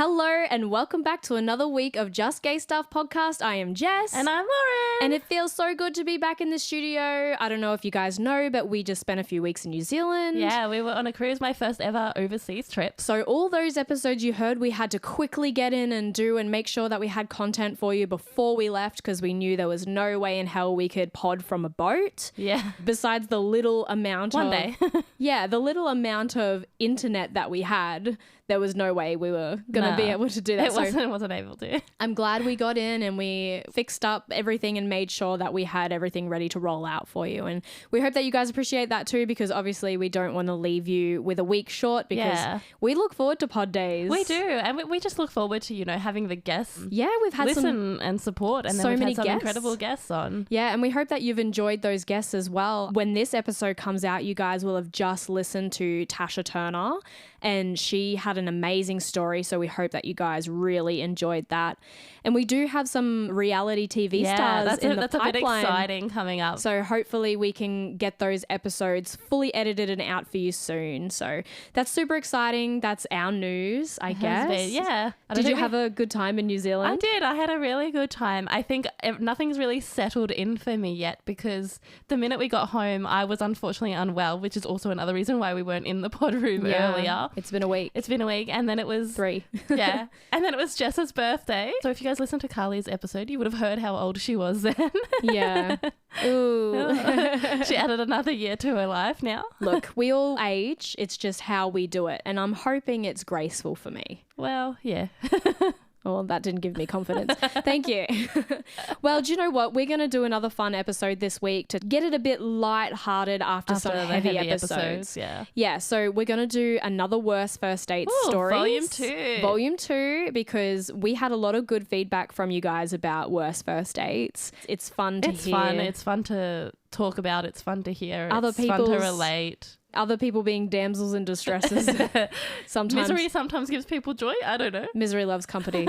Hello and welcome back to another week of Just Gay Stuff podcast. I am Jess. And I'm Lauren. And it feels so good to be back in the studio. I don't know if you guys know, but we just spent a few weeks in New Zealand. Yeah, we were on a cruise, my first ever overseas trip. So all those episodes you heard, we had to quickly get in and do and make sure that we had content for you before we left because we knew there was no way in hell we could pod from a boat. Yeah. Besides the little amount One day. Yeah, the little amount of internet that we had, there was no way we were going to be able to do that. It wasn't able to. I'm glad we got in and we fixed up everything and made sure that we had everything ready to roll out for you. And we hope that you guys appreciate that too, because obviously we don't want to leave you with a week short because we look forward to pod days. We do. And we just look forward to, having the guests. Yeah, we've had listen and support. And then we've had some incredible guests on. Yeah, and we hope that you've enjoyed those guests as well. When this episode comes out, you guys will have just listened to Tasha Turner and she had an amazing story. So we hope that you guys really enjoyed that. And we do have some reality TV stars in the pipeline. That's a bit exciting coming up. So hopefully we can get those episodes fully edited and out for you soon. So that's super exciting. That's our news, I guess. Yeah. Did you have a good time in New Zealand? I did. I had a really good time. I think nothing's really settled in for me yet because the minute we got home, I was unfortunately unwell, which is also another reason why we weren't in the pod room earlier. It's been a week. And then it was 3. Yeah. And then it was Jess's birthday. So if you guys listened to Carly's episode, you would have heard how old she was then. Yeah. Ooh. She added another year to her life now. Look, we all age. It's just how we do it. And I'm hoping it's graceful for me. Well, yeah. Well, that didn't give me confidence. Thank you. Well, do you know what? We're going to do another fun episode this week to get it a bit light-hearted after some heavy episodes. Yeah, so we're going to do another worst first dates stories. Volume 2, because we had a lot of good feedback from you guys about worst first dates. It's fun to hear. It's fun to talk about. It's fun to hear. It's fun to relate. Other people being damsels in distresses. Misery sometimes gives people joy. I don't know. Misery loves company.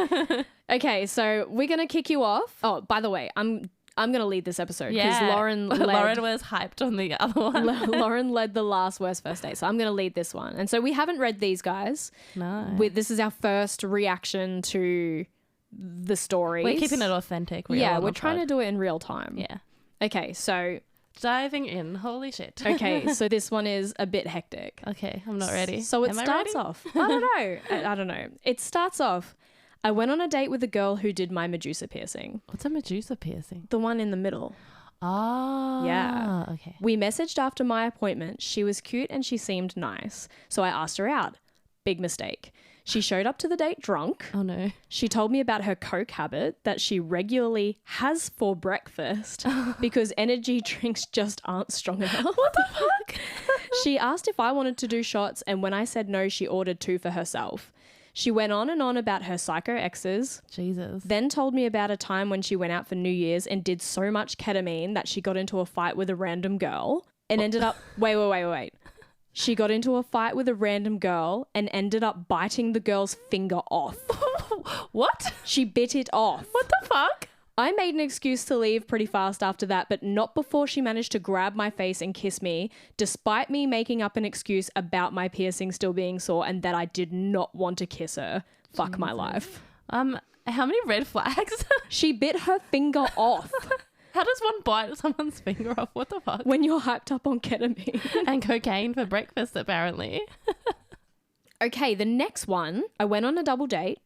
Okay, so we're going to kick you off. Oh, by the way, I'm going to lead this episode because Lauren was hyped on the other one. Lauren led the last worst first date, so I'm going to lead this one. And so we haven't read these guys. No. This is our first reaction to the stories. We're keeping it authentic. We're trying to do it in real time. Yeah. Okay, so... diving in. Holy shit. Okay, so this one is a bit hectic. Okay, I'm not ready. So it starts off. I don't know. I don't know. It starts off. I went on a date with a girl who did my Medusa piercing. What's a Medusa piercing? The one in the middle. Oh. Yeah. Okay. We messaged after my appointment. She was cute and she seemed nice. So I asked her out. Big mistake. She showed up to the date drunk. Oh no. She told me about her Coke habit that she regularly has for breakfast because energy drinks just aren't strong enough. What the fuck? She asked if I wanted to do shots, and when I said no, she ordered 2 for herself. She went on and on about her psycho exes. Jesus. Then told me about a time when she went out for New Year's and did so much ketamine that she got into a fight with a random girl and ended up... Wait. She got into a fight with a random girl and ended up biting the girl's finger off. What? She bit it off. What the fuck? I made an excuse to leave pretty fast after that, but not before she managed to grab my face and kiss me, despite me making up an excuse about my piercing still being sore and that I did not want to kiss her. Fuck my life. How many red flags? She bit her finger off. How does one bite someone's finger off? What the fuck? When you're hyped up on ketamine. And cocaine for breakfast, apparently. Okay, the next one. I went on a double date.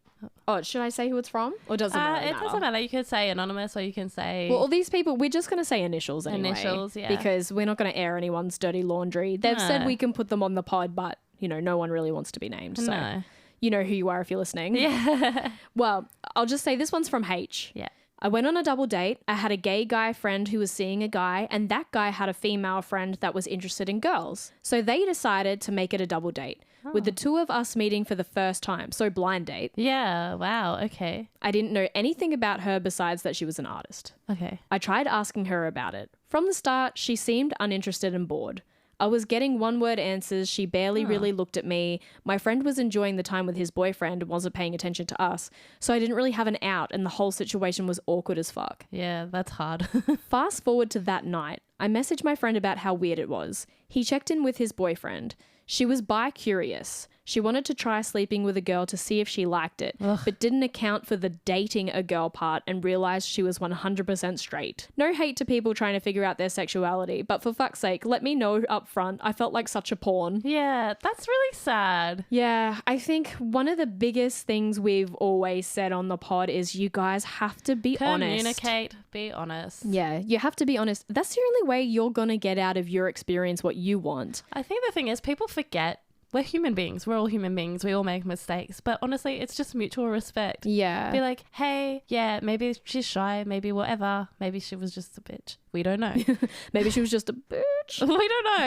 Oh, should I say who it's from? Or does it matter? It doesn't matter. You could say anonymous or you can say... Well, all these people, we're just going to say initials anyway. Initials, yeah. Because we're not going to air anyone's dirty laundry. They've said we can put them on the pod, but, no one really wants to be named. So no. You know who you are if you're listening. Yeah. Well, I'll just say this one's from H. Yeah. I went on a double date. I had a gay guy friend who was seeing a guy, and that guy had a female friend that was interested in girls. So they decided to make it a double date, with the 2 of us meeting for the first time. So blind date. Yeah. Wow. Okay. I didn't know anything about her besides that she was an artist. Okay. I tried asking her about it. From the start, she seemed uninterested and bored. I was getting one-word answers. She barely really looked at me. My friend was enjoying the time with his boyfriend and wasn't paying attention to us. So I didn't really have an out and the whole situation was awkward as fuck. Yeah, that's hard. Fast forward to that night. I messaged my friend about how weird it was. He checked in with his boyfriend. She was bi-curious. She wanted to try sleeping with a girl to see if she liked it, but didn't account for the dating a girl part and realized she was 100% straight. No hate to people trying to figure out their sexuality, but for fuck's sake, let me know up front. I felt like such a pawn. Yeah, that's really sad. Yeah, I think one of the biggest things we've always said on the pod is you guys have to be honest. Communicate, be honest. Yeah, you have to be honest. That's the only way you're going to get out of your experience what you want. I think the thing is people forget we're human beings. We're all human beings. We all make mistakes. But honestly, it's just mutual respect. Yeah. Be like, hey, yeah, maybe she's shy. Maybe whatever. Maybe she was just a bitch. We don't know. Maybe she was just a bitch.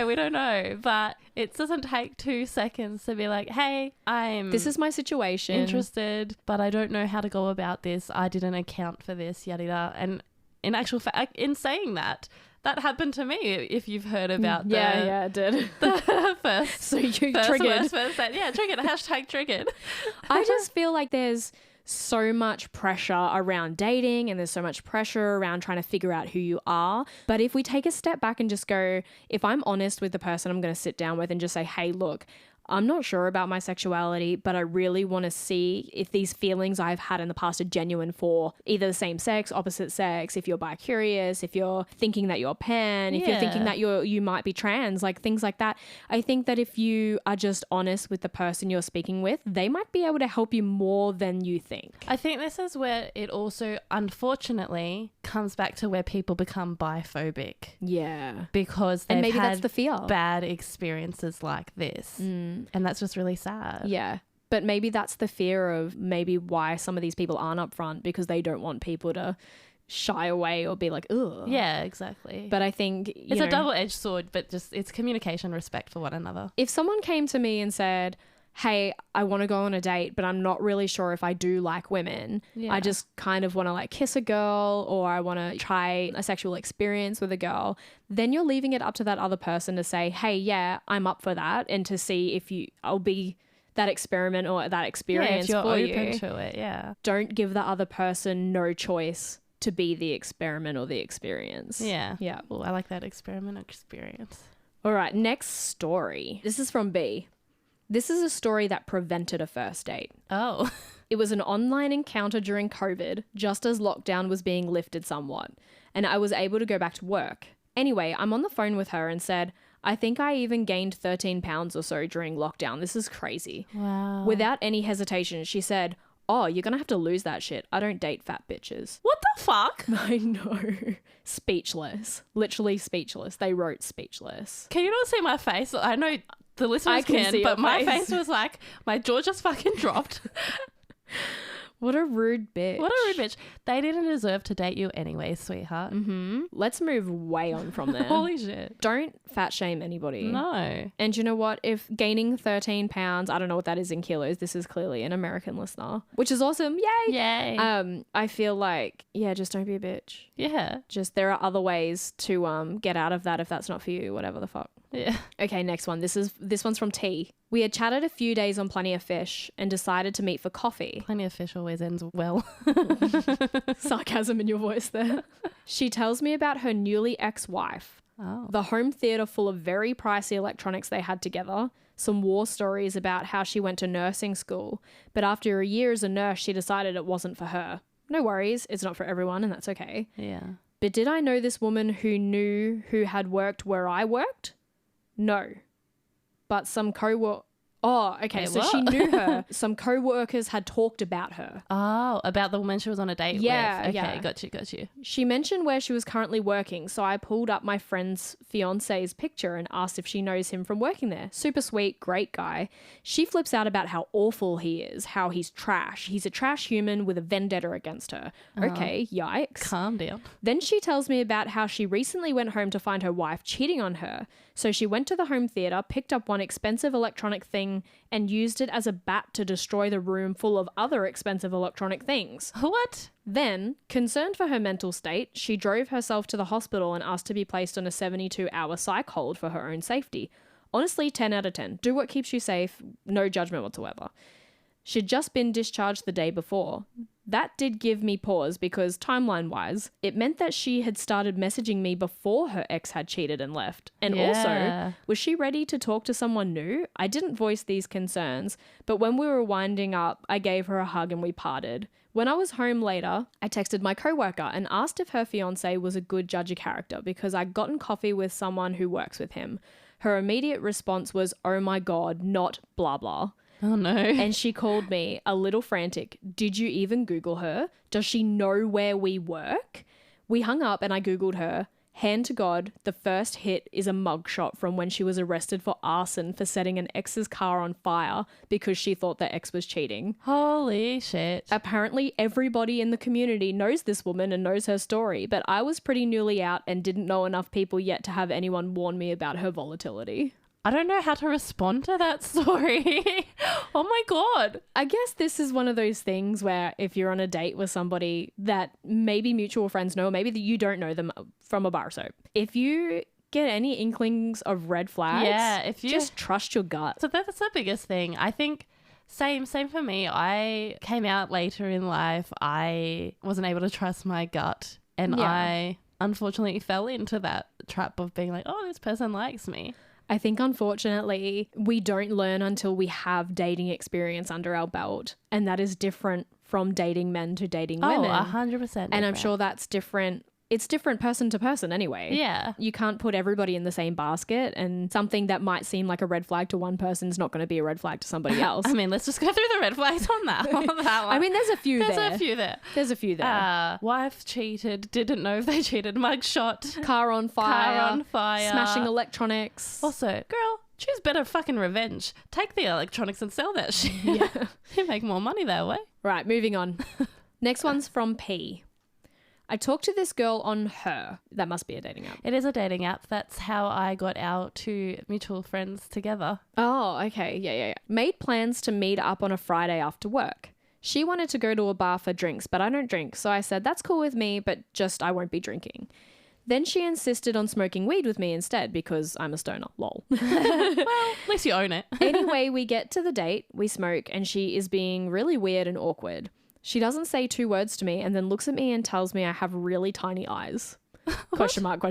We don't know. But it doesn't take 2 seconds to be like, hey, this is my situation. Interested, but I don't know how to go about this. I didn't account for this, yada yada. And in actual fact, in saying that happened to me. If you've heard about yeah, it did. The first, so you triggered. Triggered. #triggered. I just feel like there's so much pressure around dating and there's so much pressure around trying to figure out who you are. But if we take a step back and just go, if I'm honest with the person I'm going to sit down with and just say, hey, look, I'm not sure about my sexuality, but I really want to see if these feelings I've had in the past are genuine for either the same sex, opposite sex, if you're bi-curious, if you're thinking that you're pan, if you're thinking that you might be trans, like things like that. I think that if you are just honest with the person you're speaking with, they might be able to help you more than you think. I think this is where it also, unfortunately, comes back to where people become biphobic. Yeah. Because they've maybe had that's the fear. Bad experiences like this. And that's just really sad. Yeah. But maybe that's the fear of maybe why some of these people aren't upfront, because they don't want people to shy away or be like, ugh. Yeah, exactly. But I think it's a double-edged sword, but just it's communication, respect for one another. If someone came to me and said, hey, I want to go on a date, but I'm not really sure if I do like women. Yeah. I just kind of want to like kiss a girl, or I want to try a sexual experience with a girl. Then you're leaving it up to that other person to say, hey, yeah, I'm up for that. And to see if I'll be that experiment or that experience if you're for open you. To it, yeah. Don't give the other person no choice to be the experiment or the experience. Yeah. Yeah. Well, I like that experiment experience. All right. Next story. This is from B. This is a story that prevented a first date. Oh. It was an online encounter during COVID, just as lockdown was being lifted somewhat, and I was able to go back to work. Anyway, I'm on the phone with her and said, I think I even gained 13 pounds or so during lockdown. This is crazy. Wow. Without any hesitation, she said, oh, you're going to have to lose that shit. I don't date fat bitches. What the fuck? I know. Speechless. Literally speechless. They wrote speechless. Can you not see my face? I know the listeners can, but my face was like, my jaw just fucking dropped. What a rude bitch. What a rude bitch. They didn't deserve to date you anyway, sweetheart. Mm-hmm. Let's move way on from there. Holy shit. Don't fat shame anybody. No. And you know what? If gaining 13 pounds, I don't know what that is in kilos. This is clearly an American listener, which is awesome. Yay. Yay. I feel like, yeah, just don't be a bitch. Yeah. Just there are other ways to get out of that if that's not for you, whatever the fuck. Yeah. Okay, next one. This one's from T. We had chatted a few days on Plenty of Fish and decided to meet for coffee. Plenty of Fish always ends well. Sarcasm in your voice there. She tells me about her newly ex-wife. Oh. The home theatre full of very pricey electronics they had together. Some war stories about how she went to nursing school, but after a year as a nurse, she decided it wasn't for her. No worries, it's not for everyone, and that's okay. Yeah. But did I know this woman who had worked where I worked? No. But some Oh, okay. Wait, so what? she knew her. Some co-workers had talked about her. Oh, about the woman she was on a date with. Okay, yeah. got you. She mentioned where she was currently working, so I pulled up my friend's fiance's picture and asked if she knows him from working there. Super sweet, great guy. She flips out about how awful he is, how he's trash. He's a trash human with a vendetta against her. Okay, yikes. Calm down. Then she tells me about how she recently went home to find her wife cheating on her. So she went to the home theatre, picked up one expensive electronic thing and used it as a bat to destroy the room full of other expensive electronic things. What? Then, concerned for her mental state, she drove herself to the hospital and asked to be placed on a 72-hour psych hold for her own safety. Honestly, 10 out of 10. Do what keeps you safe. No judgment whatsoever. She'd just been discharged the day before. That did give me pause because timeline-wise, it meant that she had started messaging me before her ex had cheated and left. And also, was she ready to talk to someone new? I didn't voice these concerns, but when we were winding up, I gave her a hug and we parted. When I was home later, I texted my coworker and asked if her fiance was a good judge of character because I'd gotten coffee with someone who works with him. Her immediate response was, "Oh my God, not blah blah." Oh no. And she called me a little frantic. "Did you even Google her? Does she know where we work?" We hung up and I Googled her. Hand to God, the first hit is a mugshot from when she was arrested for arson for setting an ex's car on fire because she thought the ex was cheating. Holy shit. Apparently everybody in the community knows this woman and knows her story, but I was pretty newly out and didn't know enough people yet to have anyone warn me about her volatility. I don't know how to respond to that story. Oh my God. I guess this is one of those things where if you're on a date with somebody that maybe mutual friends know, maybe that you don't know them from a bar soap. If you get any inklings of red flags, if you just trust your gut. So that's the biggest thing. I think same for me. I came out later in life. I wasn't able to trust my gut and I unfortunately fell into that trap of being like, oh, this person likes me. I think, unfortunately, we don't learn until we have dating experience under our belt. And that is different from dating men to dating women. 100%. And I'm sure that's different. It's different person to person anyway. Yeah. You can't put everybody in the same basket, and something that might seem like a red flag to one person is not going to be a red flag to somebody else. I mean, let's just go through the red flags on that one. I mean, there's a few there. Wife cheated, didn't know if they cheated, mugshot. Car on fire. Smashing electronics. Also, girl, choose better fucking revenge. Take the electronics and sell that shit. Yeah. You make more money that way. Right, moving on. Next one's from P. I talked to this girl on Her. That must be a dating app. It is a dating app. That's how I got our two mutual friends together. Oh, okay. Yeah. Made plans to meet up on a Friday after work. She wanted to go to a bar for drinks, but I don't drink. So I said, that's cool with me, but just I won't be drinking. Then she insisted on smoking weed with me instead because I'm a stoner. Lol. Well, at least you own it. Anyway, we get to the date, we smoke, and she is being really weird and awkward. She doesn't say 2 words to me and then looks at me and tells me I have really tiny eyes. Question mark.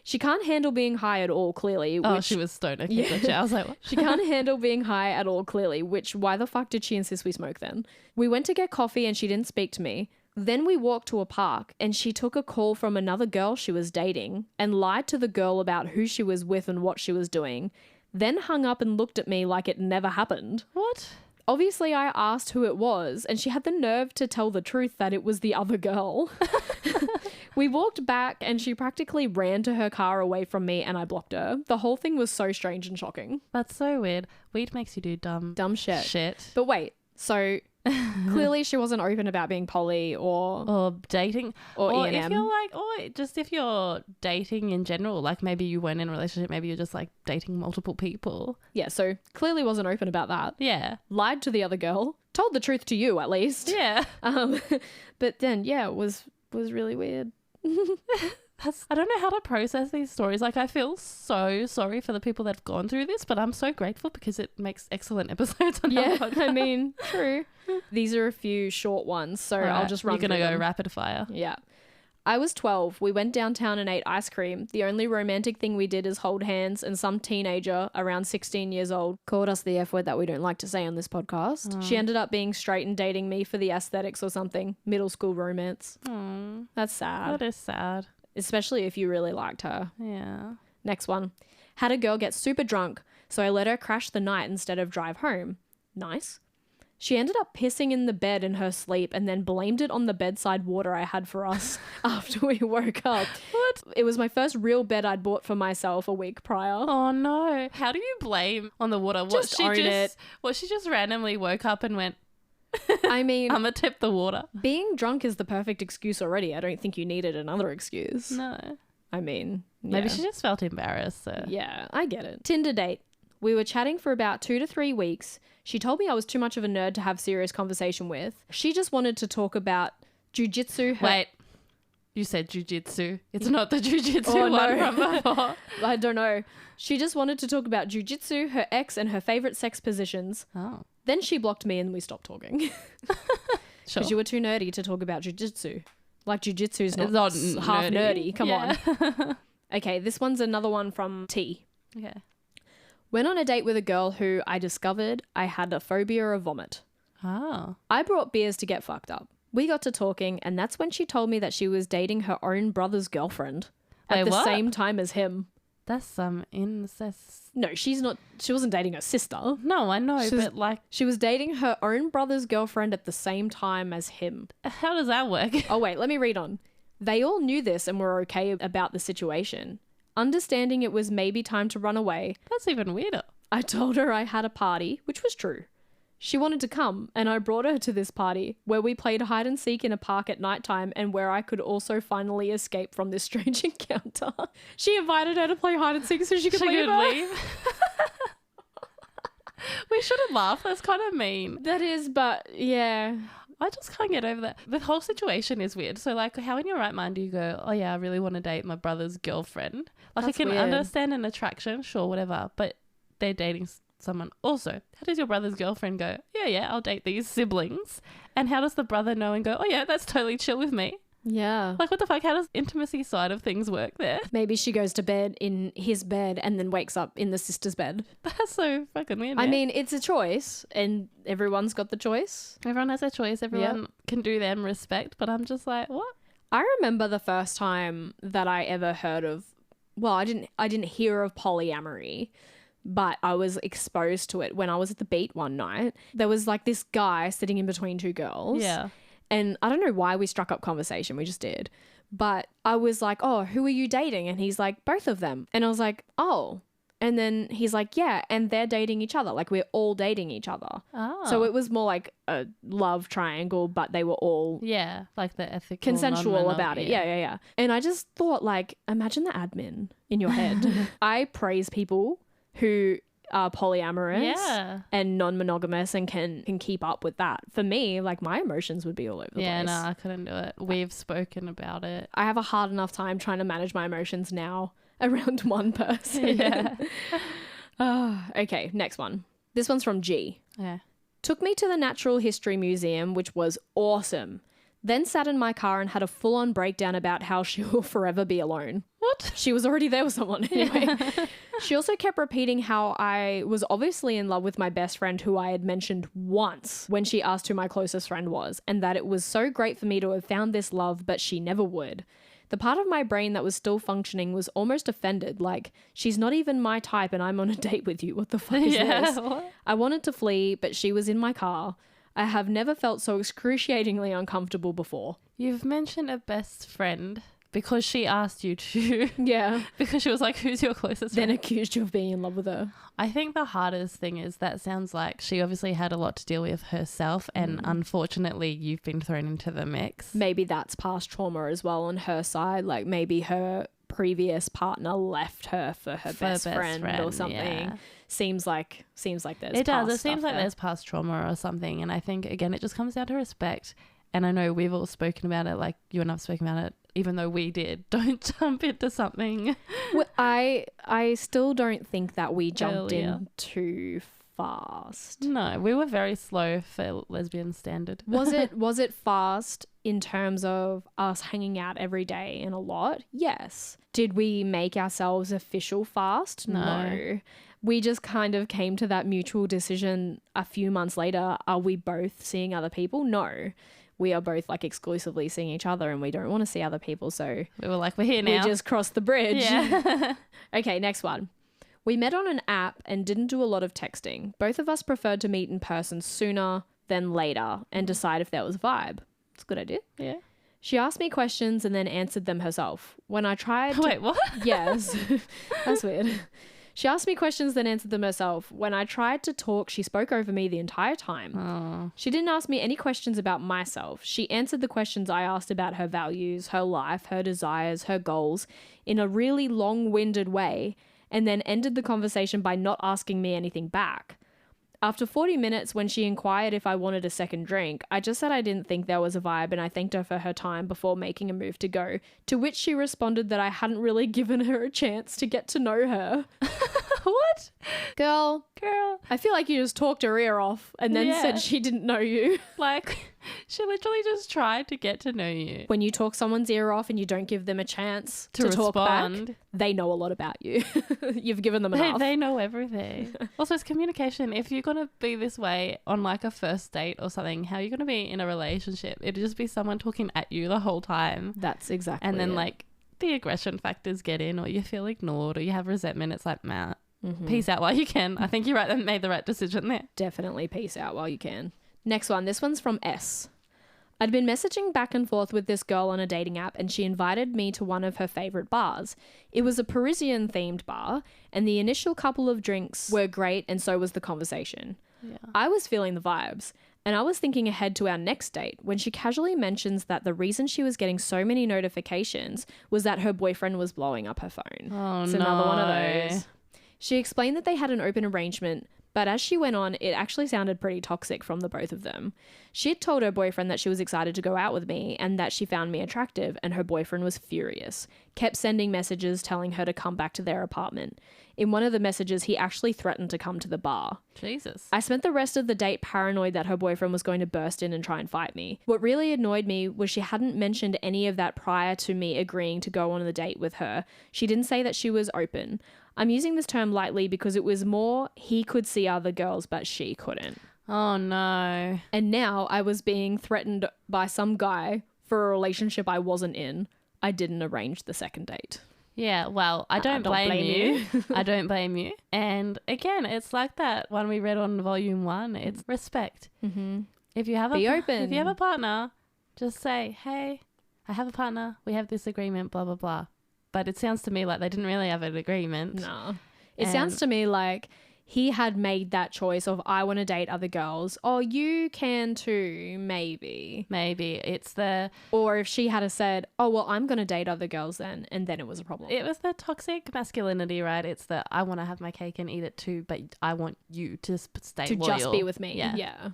She can't handle being high at all, clearly. She was stoned. Okay, yeah. Gotcha. I was like, what? She can't handle being high at all, clearly, which why the fuck did she insist we smoke then? We went to get coffee and she didn't speak to me. Then we walked to a park and she took a call from another girl she was dating and lied to the girl about who she was with and what she was doing. Then hung up and looked at me like it never happened. What? Obviously, I asked who it was, and she had the nerve to tell the truth that it was the other girl. We walked back, and she practically ran to her car away from me, and I blocked her. The whole thing was so strange and shocking. That's so weird. Weed makes you do dumb shit. But wait, so clearly she wasn't open about being poly or dating or E&M. If you're like, or just if you're dating in general, like maybe you weren't in a relationship, maybe you're just like dating multiple people. Yeah, so clearly wasn't open about that. Yeah. Lied to the other girl. Told the truth to you, at least. Yeah. But then, yeah, it was really weird. I don't know how to process these stories. Like, I feel so sorry for the people that have gone through this, but I'm so grateful because it makes excellent episodes on our podcast. I mean, true. These are a few short ones, so right. I'll just run through them. You're going to go rapid fire. Yeah. I was 12. We went downtown and ate ice cream. The only romantic thing we did is hold hands, and some teenager around 16 years old called us the F word that we don't like to say on this podcast. She ended up being straight and dating me for the aesthetics or something. Middle school romance. That's sad. That is sad. Especially if you really liked her. Yeah. Next one. Had a girl get super drunk, so I let her crash the night instead of drive home. Nice. She ended up pissing in the bed in her sleep and then blamed it on the bedside water I had for us after we woke up. What? It was my first real bed I'd bought for myself a week prior. Oh no. How do you blame on the water? Just own it. What, she just randomly woke up and went, I mean, I'm gonna tip the water. Being drunk is the perfect excuse already. I don't think you needed another excuse. No. I mean, maybe she just felt embarrassed. So. Yeah, I get it. Tinder date. We were chatting for about 2 to 3 weeks. She told me I was too much of a nerd to have serious conversation with. She just wanted to talk about jujitsu. Wait, you said jujitsu. It's not the jujitsu one from before. I don't know. She just wanted to talk about jujitsu, her ex, and her favorite sex positions. Oh. Then she blocked me and we stopped talking. Sure. Because you were too nerdy to talk about jujitsu. Like, jujitsu's not, it's half nerdy. Come on. on. Okay, this one's another one from T. Okay. Went on a date with a girl who I discovered I had a phobia of vomit. Oh. I brought beers to get fucked up. We got to talking, and that's when she told me that she was dating her own brother's girlfriend at the same time as him. That's some incest. No, she wasn't dating her sister. No, I know, but like... She was dating her own brother's girlfriend at the same time as him. How does that work? Oh, wait, let me read on. They all knew this and were okay about the situation. Understanding it was maybe time to run away. That's even weirder. I told her I had a party, which was true. She wanted to come, and I brought her to this party where we played hide and seek in a park at nighttime and where I could also finally escape from this strange encounter. She invited her to play hide and seek so she could leave. We shouldn't laugh. That's kind of mean. That is, but yeah. I just can't get over that. The whole situation is weird. So, like, how in your right mind do you go, oh, yeah, I really want to date my brother's girlfriend? Like, That's I can weird. understand an attraction, sure, whatever, but they're dating someone. Also, how does your brother's girlfriend go, yeah, I'll date these siblings? And how does the brother know and go, oh, yeah, that's totally chill with me? Yeah. Like, what the fuck? How does intimacy side of things work there? Maybe she goes to bed in his bed and then wakes up in the sister's bed. That's so fucking weird. I man. mean, it's a choice and everyone's got the choice. Everyone has their choice. Everyone can do them respect. But I'm just like, what? I remember the first time that I ever heard of, well, I didn't hear of polyamory, but I was exposed to it when I was at the beat one night. There was like this guy sitting in between two girls. Yeah. And I don't know why we struck up conversation. We just did. But I was like, oh, who are you dating? And he's like, both of them. And I was like, oh. And then he's like, yeah, and they're dating each other. Like, we're all dating each other. Oh. So it was more like a love triangle, but they were all like the ethical, consensual about it. Yeah. And I just thought, like, imagine the admin in your head. I praise people who are polyamorous and non-monogamous and can keep up with that. For me, like, my emotions would be all over the place. Yeah, no, I couldn't do it. We've spoken about it. I have a hard enough time trying to manage my emotions now around one person. Yeah. Okay, next one. This one's from G. Yeah. Took me to the Natural History Museum, which was awesome. Then sat in my car and had a full-on breakdown about how she will forever be alone. What? She was already there with someone anyway. She also kept repeating how I was obviously in love with my best friend who I had mentioned once when she asked who my closest friend was, and that it was so great for me to have found this love, but she never would. The part of my brain that was still functioning was almost offended, like, she's not even my type and I'm on a date with you. What the fuck is this? What? I wanted to flee, but she was in my car. I have never felt so excruciatingly uncomfortable before. You've mentioned a best friend because she asked you to. Yeah. Because she was like, who's your closest Then friend? accused you of being in love with her. I think the hardest thing is that sounds like she obviously had a lot to deal with herself and unfortunately you've been thrown into the mix. Maybe that's past trauma as well on her side. Like, maybe her previous partner left her for her best friend or something. Yeah. Seems like there's it does. It seems like there. there's past trauma or something. And I think, again, it just comes down to respect. And I know we've all spoken about it, like you and I've spoken about it, even though we did. Don't jump into something. Well, I still don't think that we jumped Earlier. in too fast. No, we were very slow for lesbian standard. Was it fast in terms of us hanging out every day and a lot? Yes. Did we make ourselves official fast? No. We just kind of came to that mutual decision a few months later. Are we both seeing other people? No. We are both like exclusively seeing each other and we don't want to see other people. So we were like, we're here now. We just crossed the bridge. Yeah. Okay, next one. We met on an app and didn't do a lot of texting. Both of us preferred to meet in person sooner than later and decide if there was a vibe. It's a good idea. Yeah. She asked me questions and then answered them herself. When I tried to... Wait, what? Yes. That's weird. She asked me questions, then answered them herself. When I tried to talk, she spoke over me the entire time. Oh. She didn't ask me any questions about myself. She answered the questions I asked about her values, her life, her desires, her goals in a really long-winded way, and then ended the conversation by not asking me anything back. After 40 minutes, when she inquired if I wanted a second drink, I just said I didn't think there was a vibe and I thanked her for her time before making a move to go, to which she responded that I hadn't really given her a chance to get to know her. What? What? Girl, I feel like you just talked her ear off and then said she didn't know you. Like, she literally just tried to get to know you. When you talk someone's ear off and you don't give them a chance to talk back, they know a lot about you. You've given them enough. They know everything. Also, it's communication. If you're going to be this way on like a first date or something, how are you going to be in a relationship? It'd just be someone talking at you the whole time. That's exactly And then it. like the aggression factors get in, or you feel ignored, or you have resentment. It's like, Matt, peace out while you can. I think you're right and made the right decision there. Definitely peace out while you can. Next one. This one's from S. I'd been messaging back and forth with this girl on a dating app and she invited me to one of her favourite bars. It was a Parisian themed bar and the initial couple of drinks were great and so was the conversation. Yeah. I was feeling the vibes and I was thinking ahead to our next date when she casually mentions that the reason she was getting so many notifications was that her boyfriend was blowing up her phone. Oh, it's no. another one of those. She explained that they had an open arrangement, but as she went on, it actually sounded pretty toxic from the both of them. She had told her boyfriend that she was excited to go out with me and that she found me attractive, and her boyfriend was furious. Kept sending messages telling her to come back to their apartment. In one of the messages, he actually threatened to come to the bar. Jesus. I spent the rest of the date paranoid that her boyfriend was going to burst in and try and fight me. What really annoyed me was she hadn't mentioned any of that prior to me agreeing to go on the date with her. She didn't say that she was open. I'm using this term lightly because it was more he could see other girls but she couldn't. Oh no. And now I was being threatened by some guy for a relationship I wasn't in. I didn't arrange the second date. Yeah, well, I don't blame you. I don't blame you. And again, it's like that one we read on volume 1. It's respect. Mm-hmm. If you have Be open. If you have a partner, just say, hey, I have a partner. We have this agreement, blah, blah, blah. But it sounds to me like they didn't really have an agreement. No. It sounds to me like he had made that choice of I want to date other girls. Oh, you can too, maybe. Maybe. It's the... Or if she had said, oh, well, I'm going to date other girls then, and then it was a problem. It was the toxic masculinity, right? It's the I want to have my cake and eat it too, but I want you to stay to loyal. Just be with me. Yeah.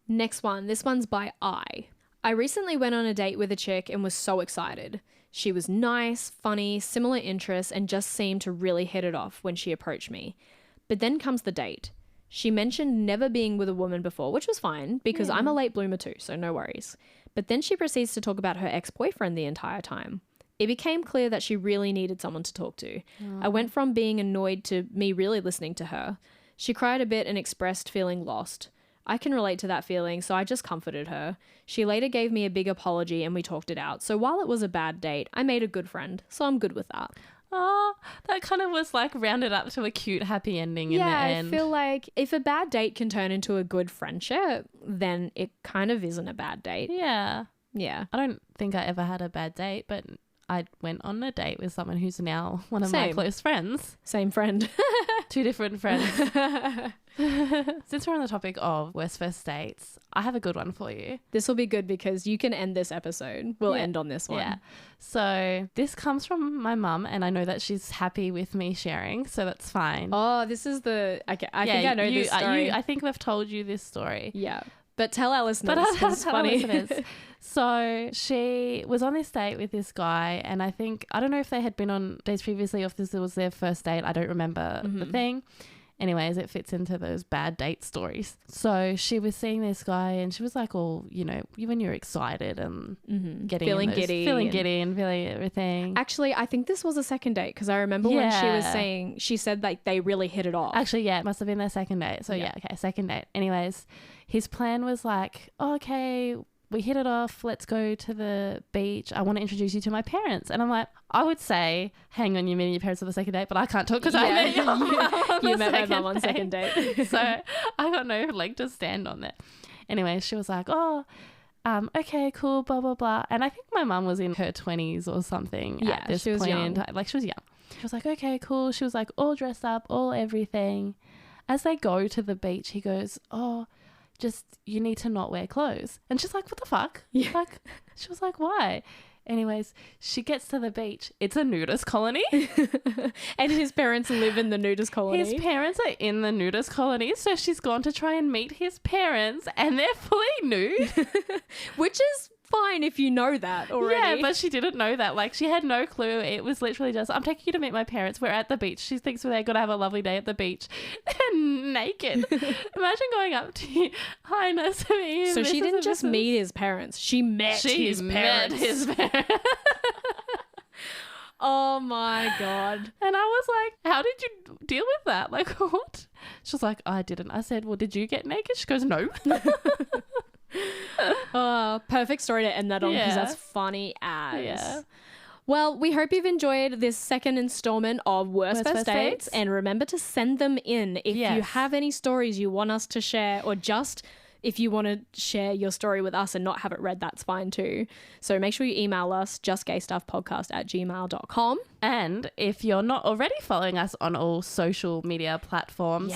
Next one. This one's by I. I recently went on a date with a chick and was so excited. She was nice, funny, similar interests, and just seemed to really hit it off when she approached me. But then comes the date. She mentioned never being with a woman before, which was fine because I'm a late bloomer too, so no worries. But then she proceeds to talk about her ex-boyfriend the entire time. It became clear that she really needed someone to talk to. I went from being annoyed to me really listening to her. She cried a bit and expressed feeling lost. I can relate to that feeling, so I just comforted her. She later gave me a big apology and we talked it out. So while it was a bad date, I made a good friend, so I'm good with that. Oh, that kind of was like rounded up to a cute, happy ending in the end. I feel like if a bad date can turn into a good friendship, then it kind of isn't a bad date. Yeah. Yeah. I don't think I ever had a bad date, but I went on a date with someone who's now one of my close friends. Same friend. Two different friends. Since we're on the topic of worst first dates, I have a good one for you. This will be good because you can end this episode. We'll end on this one. Yeah. So this comes from my mum and I know that she's happy with me sharing, so that's fine. Oh, this is the... I think I know this story. I think we've told you this story. Yeah. But tell our listeners. But it's funny. So she was on this date with this guy and I don't know if they had been on dates previously or if this was their first date. I don't remember the thing. Anyways, it fits into those bad date stories. So she was seeing this guy and she was like, all, you know, when you're excited and feeling giddy and feeling everything. Actually, I think this was a second date because I remember when she was saying, she said like they really hit it off. Actually, yeah, it must have been their second date. So okay, second date. Anyways, his plan was like, oh, okay, we hit it off. Let's go to the beach. I want to introduce you to my parents. And I'm like, I would say, hang on, you meeting your parents on the second date, but I can't talk because I met your mum. You met my mum on second date. So I got no leg to stand on there. Anyway, she was like, oh, okay, cool, blah, blah, blah. And I think my mum was in her 20s or something at this point in time. Like she was young. She was like, okay, cool. She was like all dressed up, all everything. As they go to the beach, he goes, oh, just you need to not wear clothes. And she's like, what the fuck? Yeah. Like, she was like, why? Anyways, she gets to the beach. It's a nudist colony. And his parents live in the nudist colony. His parents are in the nudist colony. So she's gone to try and meet his parents and they're fully nude. Which is fine if you know that already. Yeah, but she didn't know that. Like, she had no clue. It was literally just, I'm taking you to meet my parents. We're at the beach. She thinks they're going to have a lovely day at the beach. And naked. Imagine going up to you. Hi, nice to meet you. So she didn't just meet his parents. She met his parents. His parents. Oh my God. And I was like, how did you deal with that? Like, what? She was like, I didn't. I said, well, did you get naked? She goes, no. Perfect story to end that on because that's funny as. Yeah. Well, we hope you've enjoyed this second installment of Worst First Dates. And remember to send them in if you have any stories you want us to share, or just if you want to share your story with us and not have it read, that's fine too. So make sure you email us, justgaystuffpodcast@gmail.com. And if you're not already following us on all social media platforms,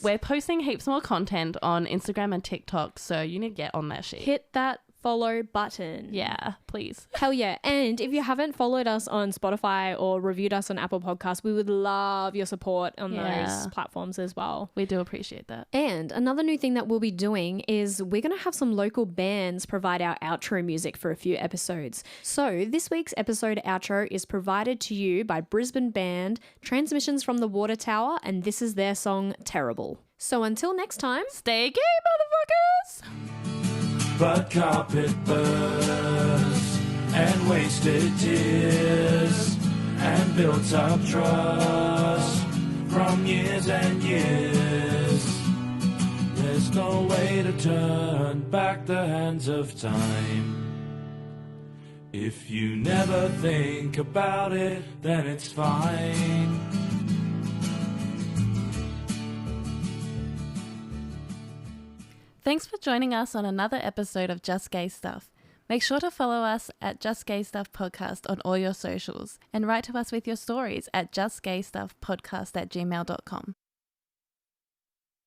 we're posting heaps more content on Instagram and TikTok. So you need to get on that shit. Hit that follow button. Yeah, please. Hell yeah. And if you haven't followed us on Spotify or reviewed us on Apple Podcasts, we would love your support on those platforms as well. We do appreciate that. And another new thing that we'll be doing is we're going to have some local bands provide our outro music for a few episodes. So this week's episode outro is provided to you by Brisbane band Transmissions from the Water Tower, and this is their song Terrible. So until next time, stay gay, motherfuckers! But carpet burrs and wasted tears and built up trust from years and years. There's no way to turn back the hands of time. If you never think about it, then it's fine. Thanks for joining us on another episode of Just Gay Stuff. Make sure to follow us at Just Gay Stuff Podcast on all your socials and write to us with your stories at justgaystuffpodcast@gmail.com.